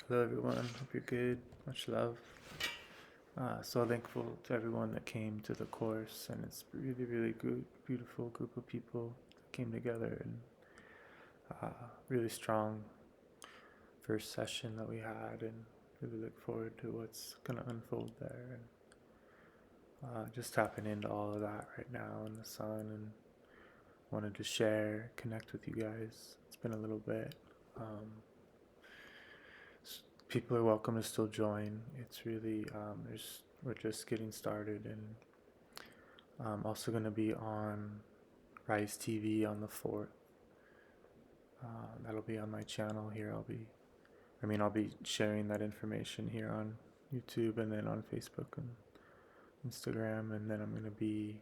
Hello everyone, hope you're good. Much love. So thankful to everyone that came to the course, and it's really good, beautiful group of people that came together, and really strong first session that we had, and really look forward to what's gonna unfold there. And just tapping into all of that right now in the sun, and wanted to share, connect with you guys. It's been a little bit. People are welcome to still join. It's really we're just getting started, and I'm also going to be on Rise TV on the 4th. That'll be on my channel here. I'll be sharing that information here on YouTube and then on Facebook and Instagram, and then I'm going to be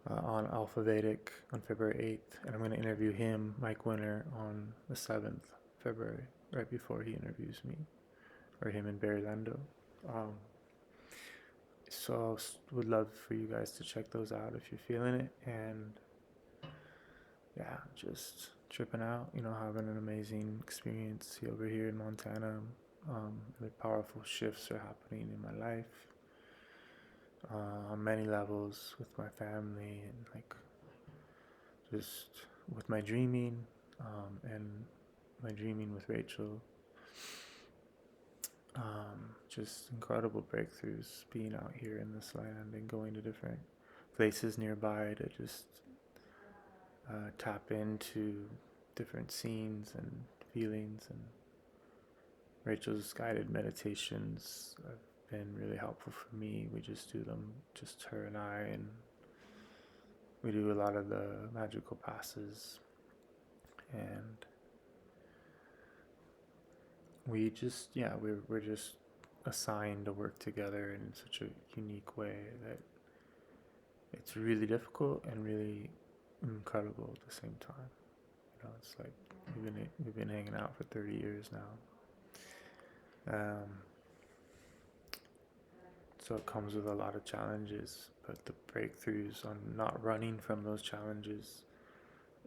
on Alpha Vedic on February 8th, and I'm going to interview him, Mike Winner, on the 7th February, right before he interviews me, or him and Barry Lando. So would love for you guys to check those out if you're feeling it. And yeah, just tripping out, having an amazing experience over here in Montana. Really powerful shifts are happening in my life on many levels, with my family, and just with my dreaming, and my dreaming with Rachel. Just incredible breakthroughs being out here in this land and going to different places nearby to just tap into different scenes and feelings. And Rachel's guided meditations have been really helpful for me. We just do them, just her and I, and we do a lot of the magical passes, and we just, we're just assigned to work together in such a unique way that it's really difficult and really incredible at the same time. It's like we've been hanging out for 30 years now. So it comes with a lot of challenges, but the breakthroughs on not running from those challenges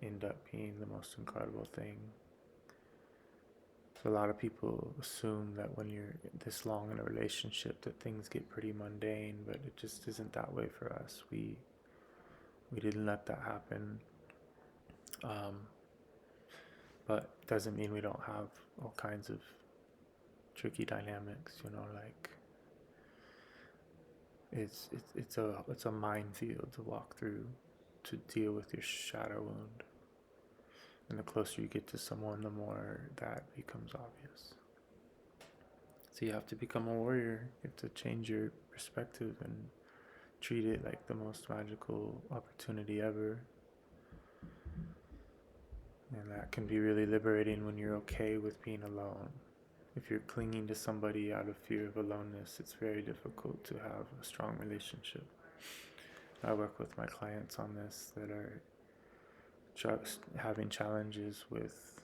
end up being the most incredible thing. So a lot of people assume that when you're this long in a relationship that things get pretty mundane, but it just isn't that way for us. We didn't let that happen. But it doesn't mean we don't have all kinds of tricky dynamics, it's a minefield to walk through to deal with your shadow wound. And the closer you get to someone, the more that becomes obvious. So you have to become a warrior. You have to change your perspective and treat it like the most magical opportunity ever. And that can be really liberating when you're okay with being alone. If you're clinging to somebody out of fear of aloneness, it's very difficult to have a strong relationship. I work with my clients on this that are just having challenges with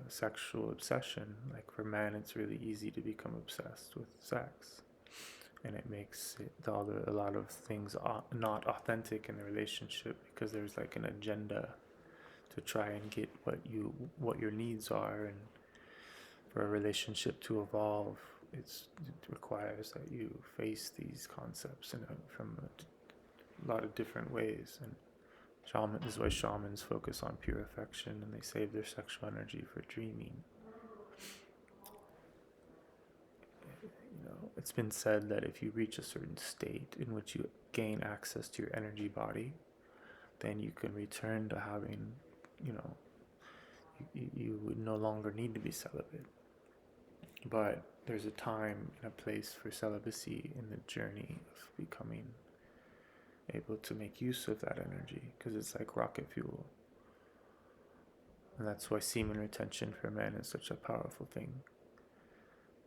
sexual obsession. Like for men, it's really easy to become obsessed with sex, and it makes a lot of things not authentic in the relationship, because there's like an agenda to try and get what your needs are. And for a relationship to evolve, it requires that you face these concepts from a lot of different ways. And this is why shamans focus on pure affection, and they save their sexual energy for dreaming. It's been said that if you reach a certain state in which you gain access to your energy body, then you can return to having, you would no longer need to be celibate. But there's a time and a place for celibacy in the journey of becoming able to make use of that energy, because it's like rocket fuel. And that's why semen retention for men is such a powerful thing.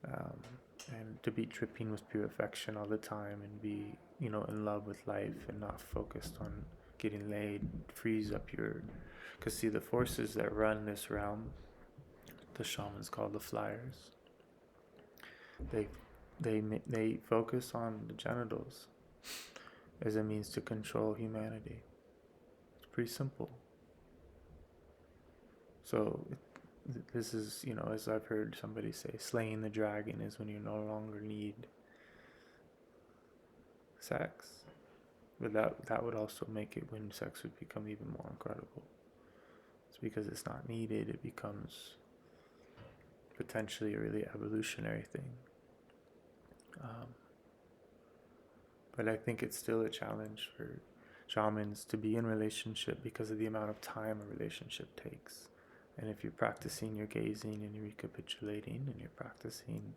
And to be dripping with pure affection all the time and be, in love with life and not focused on getting laid, frees up because see, the forces that run this realm, the shamans call the flyers, they focus on the genitals as a means to control humanity. It's pretty simple. So this is, as I've heard somebody say, slaying the dragon is when you no longer need sex. But that would also make it when sex would become even more incredible. It's because it's not needed, it becomes potentially a really evolutionary thing. But I think it's still a challenge for shamans to be in relationship because of the amount of time a relationship takes. And if you're practicing your gazing and you're recapitulating and you're practicing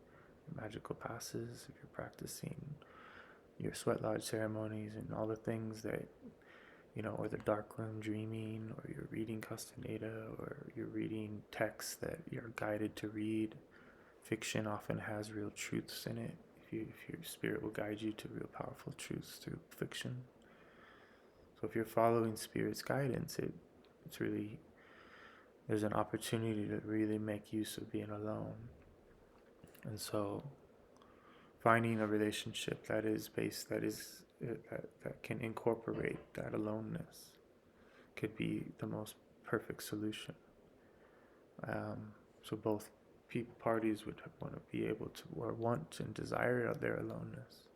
magical passes, if you're practicing your sweat lodge ceremonies and all the things that, or the dark room dreaming, or you're reading castaneda, or you're reading texts that you're guided to read. Fiction often has real truths in it. If your spirit will guide you to real powerful truths through fiction. So if you're following spirit's guidance, it's really, there's an opportunity to really make use of being alone. And so finding a relationship that can incorporate that aloneness could be the most perfect solution. So both parties would want to be able to, or want and desire their aloneness.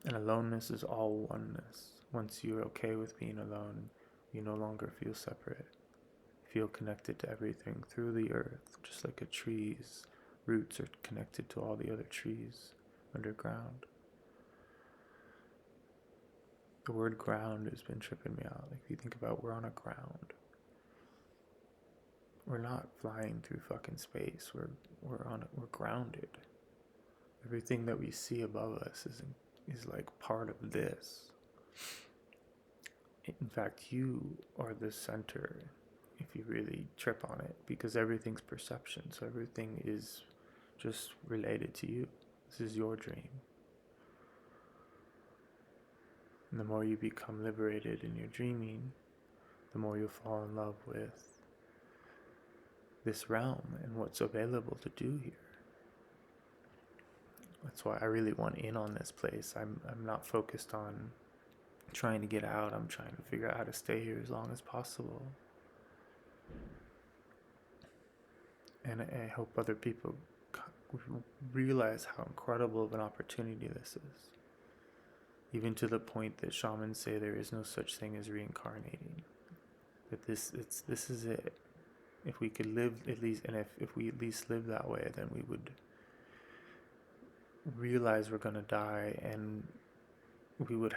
And aloneness is all oneness. Once you're okay with being alone, you no longer feel separate. You feel connected to everything through the earth, just like a tree's roots are connected to all the other trees underground. The word ground has been tripping me out. Like, if you think about, we're on a ground. We're not flying through fucking space. We're grounded. Everything that we see above us is like part of this. In fact, you are the center if you really trip on it, because everything's perception. So everything is just related to you. This is your dream. And the more you become liberated in your dreaming, the more you fall in love with this realm and what's available to do here. That's why I really want in on this place. I'm not focused on trying to get out. I'm trying to figure out how to stay here as long as possible. And I hope other people realize how incredible of an opportunity this is. Even to the point that shamans say there is no such thing as reincarnating. That this is it. If we could live at least, and if we at least live that way, then we would realize we're going to die, and we would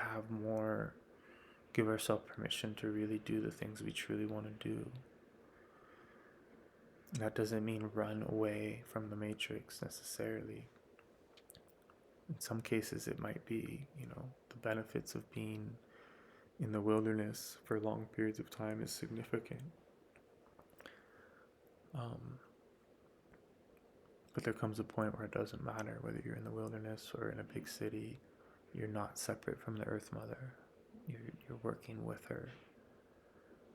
give ourselves permission to really do the things we truly want to do. That doesn't mean run away from the matrix necessarily. In some cases it might be, the benefits of being in the wilderness for long periods of time is significant. But there comes a point where it doesn't matter whether you're in the wilderness or in a big city. You're not separate from the Earth Mother. You're working with her.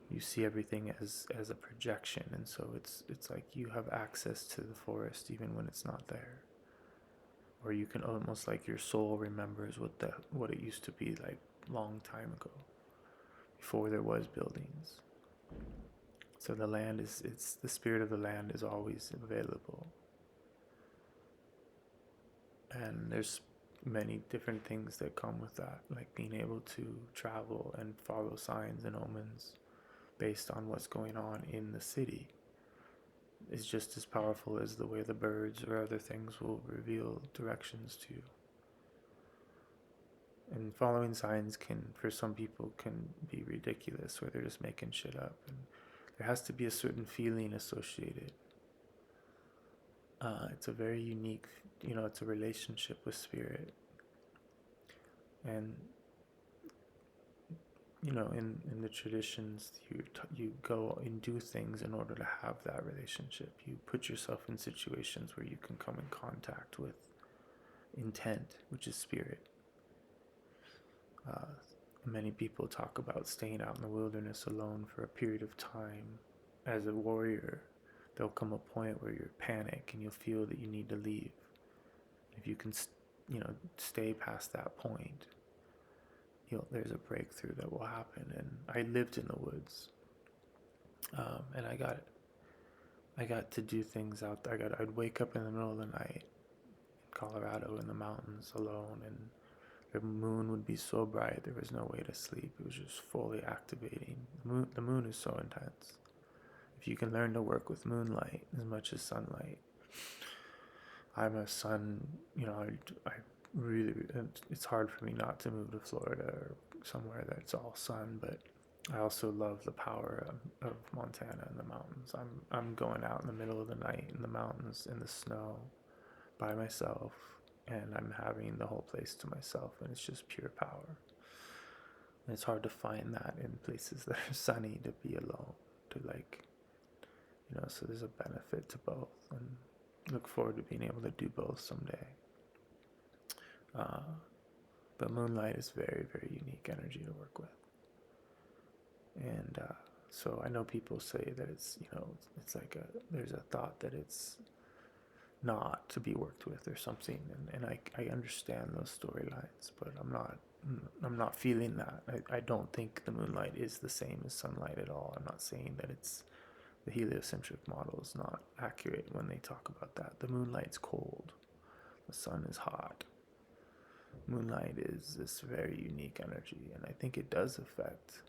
You see everything as a projection, and so it's like you have access to the forest even when it's not there. Or you can almost, like, your soul remembers what it used to be like long time ago, before there was buildings. So the land it's the spirit of the land is always available. And there's many different things that come with that, like being able to travel and follow signs and omens based on what's going on in the city is just as powerful as the way the birds or other things will reveal directions to you. And following signs for some people can be ridiculous, where they're just making shit up, and there has to be a certain feeling associated. It's a very unique, it's a relationship with spirit. And, in the traditions, you go and do things in order to have that relationship. You put yourself in situations where you can come in contact with intent, which is spirit. Many people talk about staying out in the wilderness alone for a period of time. As a warrior, there'll come a point where you panic and you'll feel that you need to leave. If you can, stay past that point, there's a breakthrough that will happen. And I lived in the woods. And I got to do things out there. I'd wake up in the middle of the night in Colorado in the mountains alone, and the moon would be so bright there was no way to sleep. It was just fully activating. The moon is so intense. If you can learn to work with moonlight as much as sunlight. I'm a sun, I really, it's hard for me not to move to Florida or somewhere that's all sun, but I also love the power of Montana and the mountains. I'm going out in the middle of the night in the mountains in the snow by myself, and I'm having the whole place to myself, and it's just pure power. And it's hard to find that in places that are sunny, to be alone, to so there's a benefit to both, and look forward to being able to do both someday. But moonlight is very, very unique energy to work with. And so I know people say that it's, it's like there's a thought that it's not to be worked with or something. And I understand those storylines, but I'm not feeling that. I don't think the moonlight is the same as sunlight at all. I'm not saying that the heliocentric model is not accurate when they talk about that. The moonlight's cold. The sun is hot. Moonlight is this very unique energy, and I think it does affect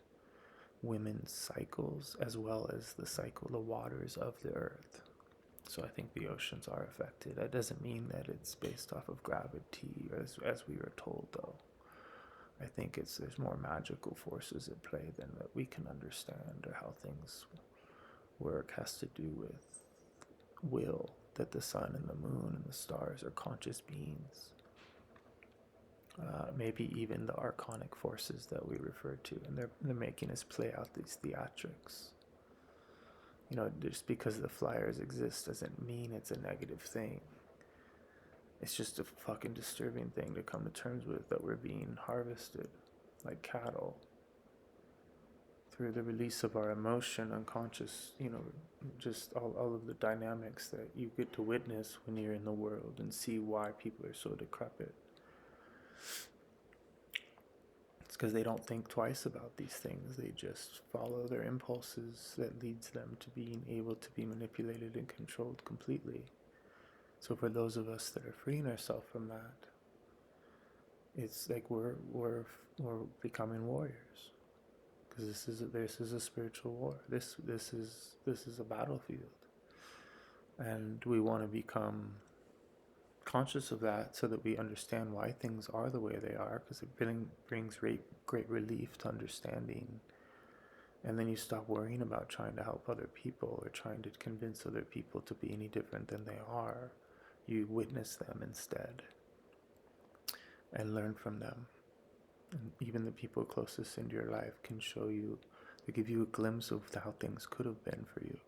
women's cycles as well as the waters of the earth. So I think the oceans are affected. That doesn't mean that it's based off of gravity, as we were told, though. I think there's more magical forces at play than that we can understand, or how things work has to do with will, that the sun and the moon and the stars are conscious beings. Maybe even the archonic forces that we refer to, and they're making us play out these theatrics. Just because the flyers exist doesn't mean it's a negative thing. It's just a fucking disturbing thing to come to terms with, that we're being harvested like cattle through the release of our emotion, unconscious, just all of the dynamics that you get to witness when you're in the world and see why people are so decrepit. It's because they don't think twice about these things. They just follow their impulses that leads them to being able to be manipulated and controlled completely. So for those of us that are freeing ourselves from that, it's like we're becoming warriors, because this is a spiritual war. This is a battlefield, and we want to become conscious of that so that we understand why things are the way they are, because it brings great relief to understanding. And then you stop worrying about trying to help other people or trying to convince other people to be any different than they are. You witness them instead and learn from them. And even the people closest into your life can show you, they give you a glimpse of how things could have been for you.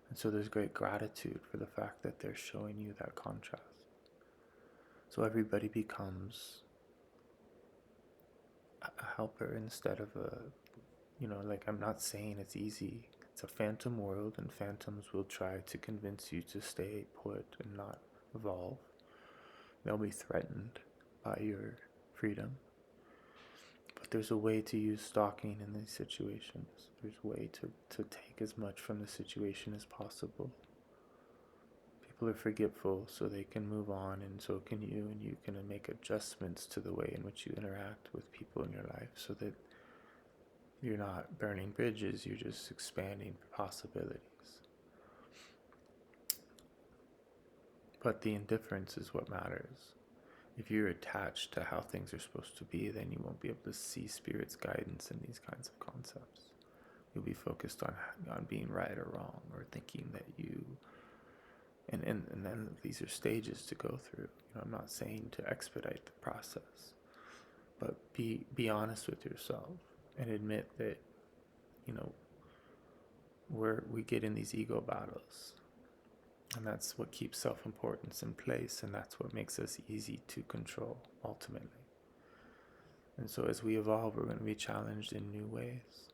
And so there's great gratitude for the fact that they're showing you that contrast. So everybody becomes a helper instead of I'm not saying it's easy. It's a phantom world, and phantoms will try to convince you to stay put and not evolve. They'll be threatened by your freedom. But there's a way to use stalking in these situations. There's a way to take as much from the situation as possible. People are forgetful, so they can move on, and so can you, and you can make adjustments to the way in which you interact with people in your life, so that you're not burning bridges, you're just expanding possibilities. But the indifference is what matters. If you're attached to how things are supposed to be, then you won't be able to see Spirit's guidance in these kinds of concepts. You'll be focused on being right or wrong, or thinking that you... And then these are stages to go through. I'm not saying to expedite the process, but be honest with yourself and admit that, we get in these ego battles. And that's what keeps self-importance in place, and that's what makes us easy to control, ultimately. And so as we evolve, we're going to be challenged in new ways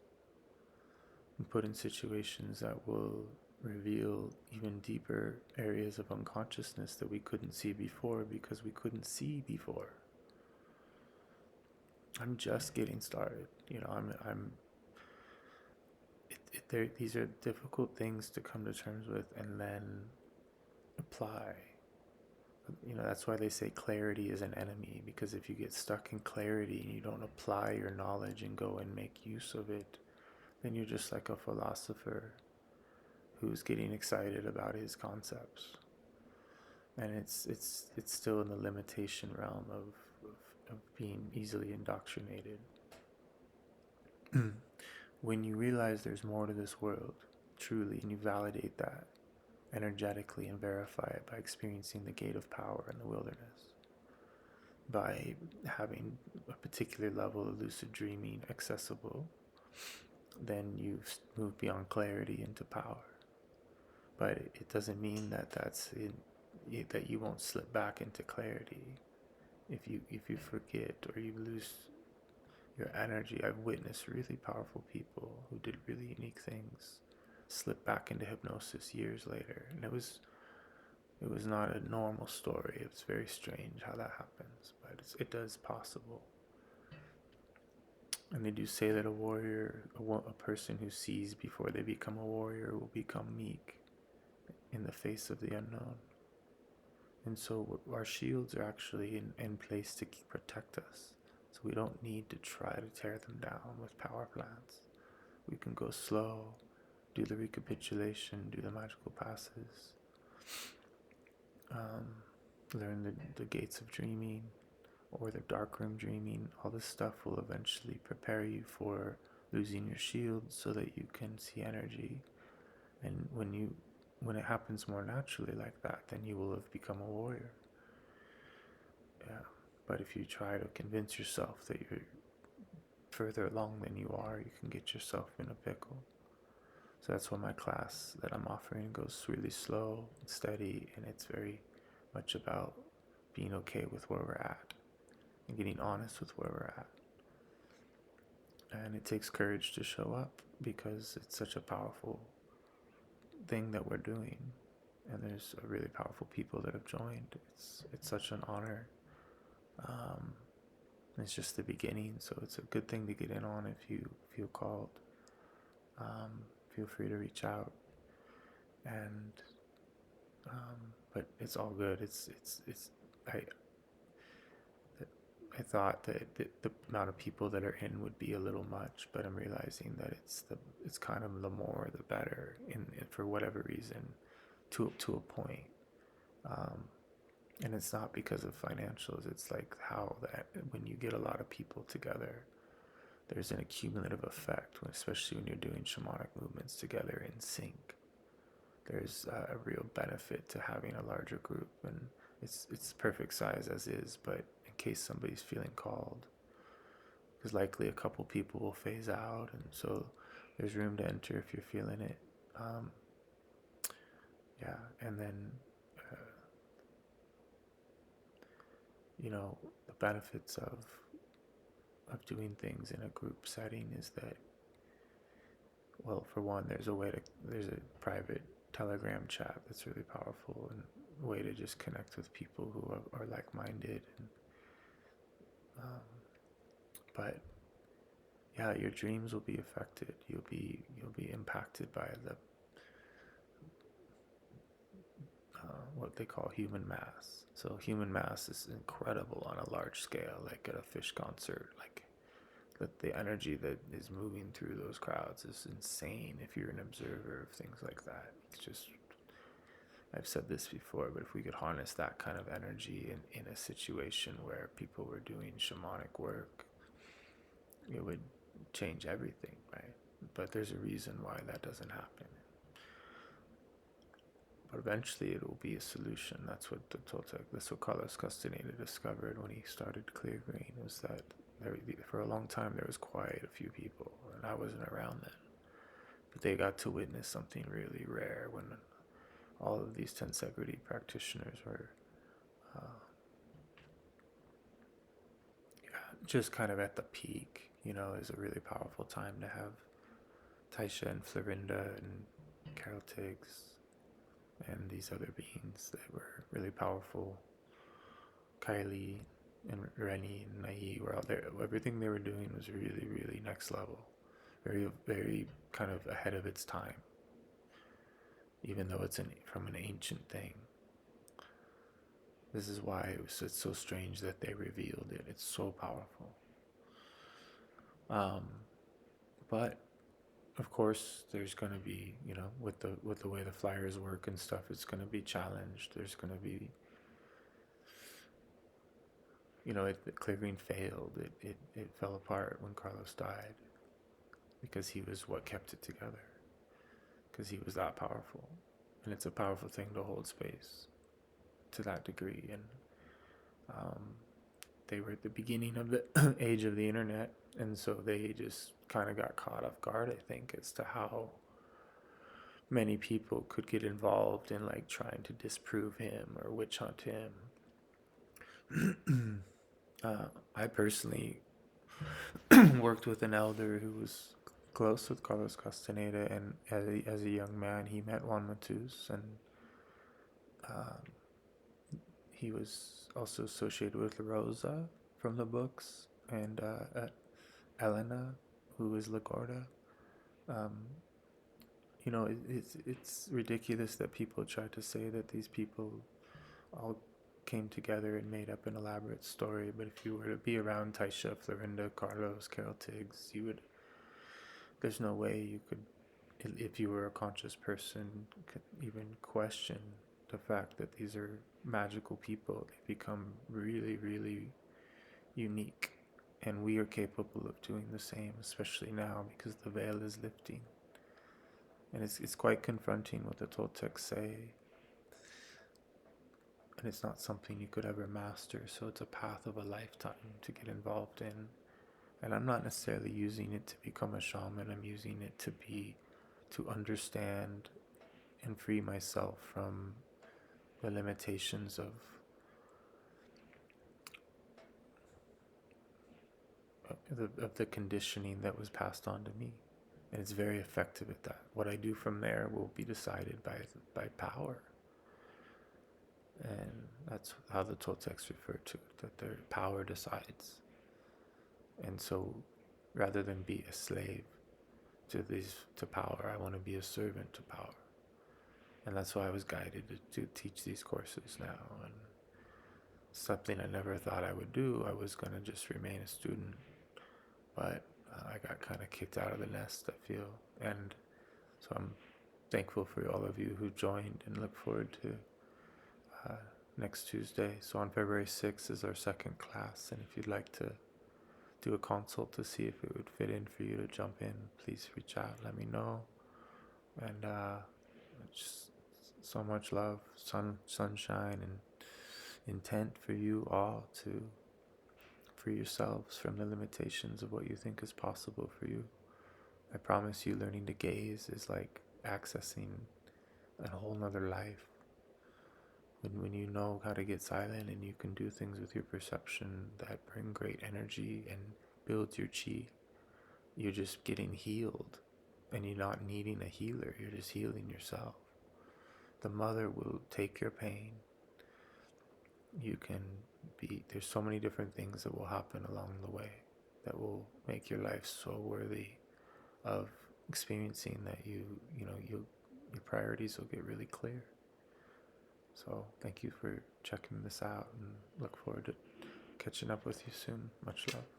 and put in situations that will reveal even deeper areas of unconsciousness that we couldn't see before, because we couldn't see before. I'm just getting started. these are difficult things to come to terms with and then apply. That's why they say clarity is an enemy, because if you get stuck in clarity and you don't apply your knowledge and go and make use of it, then you're just like a philosopher who's getting excited about his concepts. And it's still in the limitation realm of being easily indoctrinated. When you realize there's more to this world, truly, and you validate that energetically and verify it by experiencing the gate of power in the wilderness, by having a particular level of lucid dreaming accessible, then you've moved beyond clarity into power. But it doesn't mean that that you won't slip back into clarity if you forget or you lose your energy. I've witnessed really powerful people who did really unique things slip back into hypnosis years later, and it was not a normal story. It's very strange how that happens, but it does possible. And they do say that a warrior, a person who sees before they become a warrior, will become meek in the face of the unknown. And so our shields are actually in place to protect us. So we don't need to try to tear them down with power plants. We can go slow, do the recapitulation, do the magical passes, learn the gates of dreaming or the darkroom dreaming. All this stuff will eventually prepare you for losing your shield so that you can see energy. And when it happens more naturally like that, then you will have become a warrior. Yeah. But if you try to convince yourself that you're further along than you are, you can get yourself in a pickle. So that's why my class that I'm offering goes really slow and steady, and it's very much about being okay with where we're at and getting honest with where we're at. And it takes courage to show up because it's such a powerful thing that we're doing, and there's really powerful people that have joined. It's such an honor. It's just the beginning, so it's a good thing to get in on if you feel called. Feel free to reach out, and but it's all good. I thought that the amount of people that are in would be a little much, but I'm realizing that it's kind of the more the better, in for whatever reason, to a point. And it's not because of financials. It's like how that when you get a lot of people together, there's an accumulative effect, especially when you're doing shamanic movements together in sync. There's a real benefit to having a larger group, and it's perfect size as is, but in case somebody's feeling called, because likely a couple people will phase out, and so there's room to enter if you're feeling it. And then the benefits of doing things in a group setting is that, well, for one, there's a private Telegram chat that's really powerful, and a way to just connect with people who are like-minded. But yeah, your dreams will be affected. You'll be impacted by the what they call human mass. So human mass is incredible on a large scale, like at a Fish concert. Like the energy that is moving through those crowds is insane if you're an observer of things like that. It's just, I've said this before, but if we could harness that kind of energy in a situation where people were doing shamanic work, it would change everything, right? But there's a reason why that doesn't happen. But eventually it will be a solution. That's what that's what Carlos Castaneda discovered when he started Clear Green, was that for a long time there was quite a few people, and I wasn't around then. But they got to witness something really rare when all of these tensegrity practitioners were just kind of at the peak. Is a really powerful time to have Taisha and Florinda and Carol Tiggs and these other beings that were really powerful. Kylie and Rennie and Nai were out there. Everything they were doing was really, really next level. Very, very kind of ahead of its time, even though it's from an ancient thing. This is why it's so strange that they revealed it. It's so powerful. But of course, there's going to be, with the way the flyers work and stuff, it's going to be challenged. There's going to be, the clearing failed. It fell apart when Carlos died because he was what kept it together. Because he was that powerful, and it's a powerful thing to hold space to that degree. And they were at the beginning of the age of the internet, and so they just kind of got caught off guard, I think, as to how many people could get involved in like trying to disprove him or witch hunt him. I personally worked with an elder who was close with Carlos Castaneda, and as a young man, he met Juan Matus, and he was also associated with Rosa from the books, and Elena, who is Lagorda. It's ridiculous that people try to say that these people all came together and made up an elaborate story, but if you were to be around Taisha, Florinda, Carlos, Carol Tiggs, there's no way you could, if you were a conscious person, could even question the fact that these are magical people. They become really, really unique, and we are capable of doing the same, especially now because the veil is lifting. And it's quite confronting what the Toltecs say, and it's not something you could ever master, so it's a path of a lifetime to get involved in. And I'm not necessarily using it to become a shaman. I'm using it to understand and free myself from the limitations of the conditioning that was passed on to me. And it's very effective at that. What I do from there will be decided by power. And that's how the Toltecs refer to it, that their power decides. And so rather than be a slave to power, I want to be a servant to power. And that's why I was guided to teach these courses now. And something I never thought I would do. I was going to just remain a student. But I got kind of kicked out of the nest, I feel. And so I'm thankful for all of you who joined, and look forward to next Tuesday. So on February 6th is our second class. And if you'd like to do a consult to see if it would fit in for you to jump in, please reach out, let me know. And just so much love, sunshine, and intent for you all to free yourselves from the limitations of what you think is possible for you. I promise you, learning to gaze is like accessing a whole nother life. When you know how to get silent and you can do things with your perception that bring great energy and build your chi, you're just getting healed, and you're not needing a healer, you're just healing yourself. The mother will take your pain. There's so many different things that will happen along the way that will make your life so worthy of experiencing that your priorities will get really clear. So thank you for checking this out, and look forward to catching up with you soon. Much love.